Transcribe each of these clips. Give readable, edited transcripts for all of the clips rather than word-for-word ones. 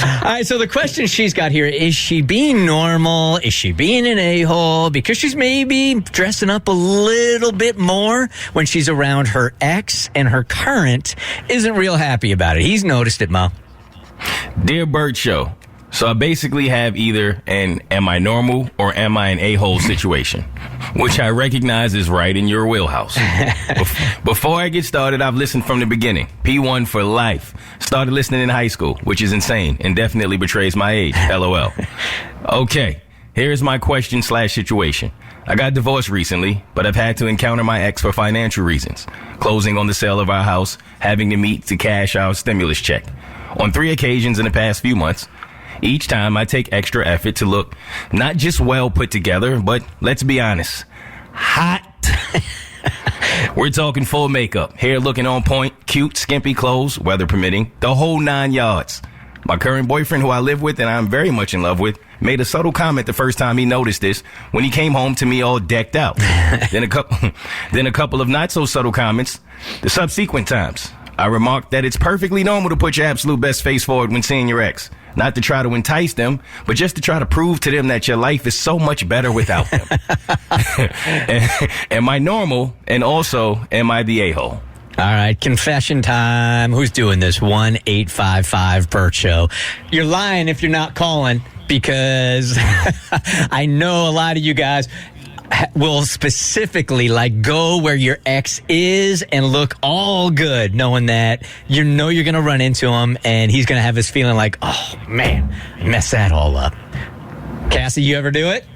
All right, so the question she's got here, is she being normal? Is she being an a-hole? Because she's maybe dressing up a little bit more when she's around her ex, and her current isn't real happy about it. He's noticed it, Mo. Dear Bert Show, so I basically have either an am I normal or am I an a-hole situation, which I recognize is right in your wheelhouse. Before I get started, I've listened from the beginning. P1 for life. Started listening in high school, which is insane and definitely betrays my age. LOL. Okay, here's my question/situation. I got divorced recently, but I've had to encounter my ex for financial reasons. Closing on the sale of our house, having to meet to cash our stimulus check. On 3 occasions in the past few months, each time I take extra effort to look not just well put together, but let's be honest, hot. We're talking full makeup, hair looking on point, cute, skimpy clothes, weather permitting, the whole 9 yards. My current boyfriend, who I live with and I'm very much in love with, made a subtle comment the first time he noticed this when he came home to me all decked out. then a couple of not so subtle comments the subsequent times. I remarked that it's perfectly normal to put your absolute best face forward when seeing your ex. Not to try to entice them, but just to try to prove to them that your life is so much better without them. Am I normal? And also, am I the a-hole? All right, confession time. Who's doing this? 1-855-BERT Show. You're lying if you're not calling, because I know a lot of you guys will specifically go where your ex is and look all good, knowing that you're going to run into him and he's going to have this feeling like, oh man, I messed that all up. Cassie, you ever do it?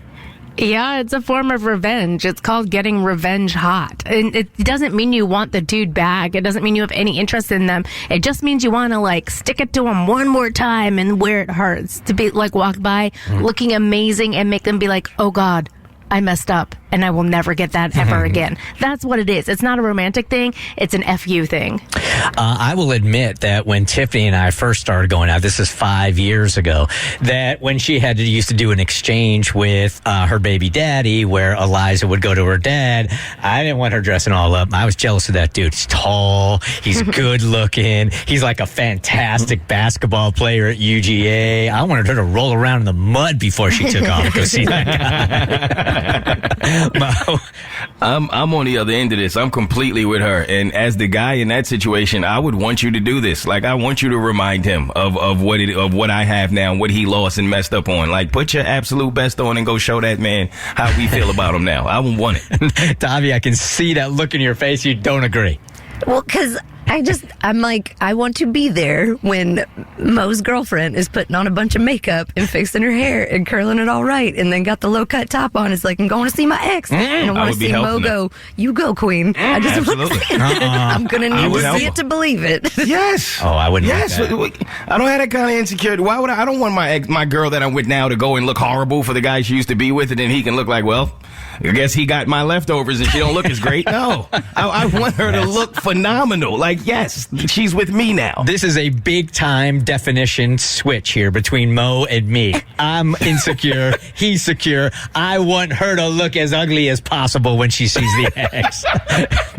Yeah, it's a form of revenge. It's called getting revenge hot. And it doesn't mean you want the dude back. It doesn't mean you have any interest in them. It just means you want to stick it to him one more time and where it hurts. To be walk by looking amazing and make them be like, oh God, I messed up and I will never get that ever again. That's what it is. It's not a romantic thing. It's an FU thing. I will admit that when Tiffany and I first started going out, this is 5 years ago, that when she used to do an exchange with her baby daddy where Eliza would go to her dad, I didn't want her dressing all up. I was jealous of that dude. He's tall. He's good looking. He's like a fantastic basketball player at UGA. I wanted her to roll around in the mud before she took off to go see that guy. Mo. I'm on the other end of this. I'm completely with her. And as the guy in that situation, I would want you to do this. I want you to remind him of what I have now and what he lost and messed up on. Put your absolute best on and go show that man how we feel about him now. I would want it. Tavi, I can see that look in your face. You don't agree. Well, because I'm like, I want to be there when Mo's girlfriend is putting on a bunch of makeup and fixing her hair and curling it all right and then got the low-cut top on. It's like, I'm going to see my ex. And I want to see Mo go, you go, queen. I just want to see it. I'm going to need to see it to believe it. Yes. Oh, I wouldn't. Yes. I don't have that kind of insecurity. Why would I don't want my girl that I'm with now to go and look horrible for the guy she used to be with, and then he can look like, well, I guess he got my leftovers and she don't look as great. No. I want her to look phenomenal. Yes, she's with me now. This is a big-time definition switch here between Mo and me. I'm insecure. He's secure. I want her to look as ugly as possible when she sees the ex.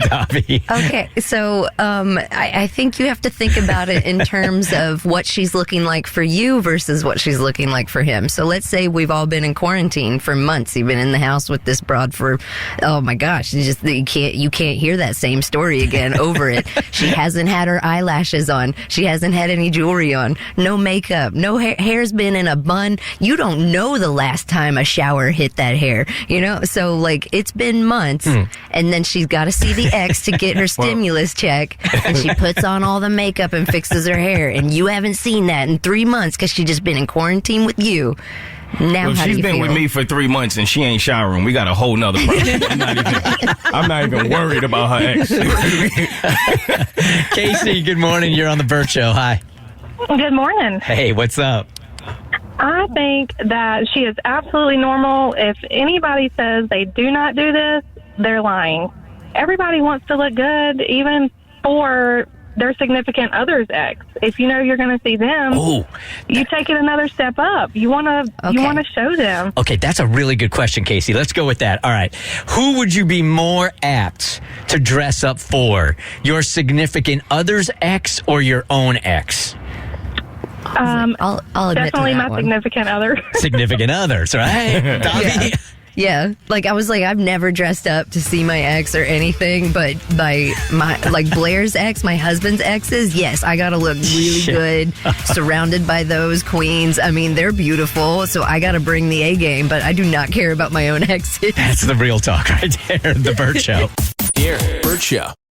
Dobby. Okay, so I think you have to think about it in terms of what she's looking like for you versus what she's looking like for him. So let's say we've all been in quarantine for months. You've been in the house with this broad for, oh my gosh, you can't hear that same story again over it. She hasn't had her eyelashes on. She hasn't had any jewelry on. No makeup. No hair's been in a bun. You don't know the last time a shower hit that hair, So it's been months, and then she's got to see the ex to get her stimulus check, and she puts on all the makeup and fixes her hair, and you haven't seen that in 3 months because she's just been in quarantine with you. Now, well, she's been with me for 3 months and she ain't showering. We got a whole nother problem. I'm not even worried about her ex. Casey, good morning. You're on the Bert Show. Hi. Good morning. Hey, what's up? I think that she is absolutely normal. If anybody says they do not do this, they're lying. Everybody wants to look good, even for their significant other's ex. If you know you're going to see them, you take it another step up. You want to show them. Okay, that's a really good question, Casey. Let's go with that. All right. Who would you be more apt to dress up for? Your significant other's ex or your own ex? I'll admit Definitely to that my one. significant other. Significant others, right? Dobby? Yeah, like I was like, I've never dressed up to see my ex or anything, but by my like Blair's ex, my husband's exes, yes, I gotta look really good, surrounded by those queens. I mean, they're beautiful, so I gotta bring the A game, but I do not care about my own exes. That's the real talk right there. The Bert Show. Dear Bert Show.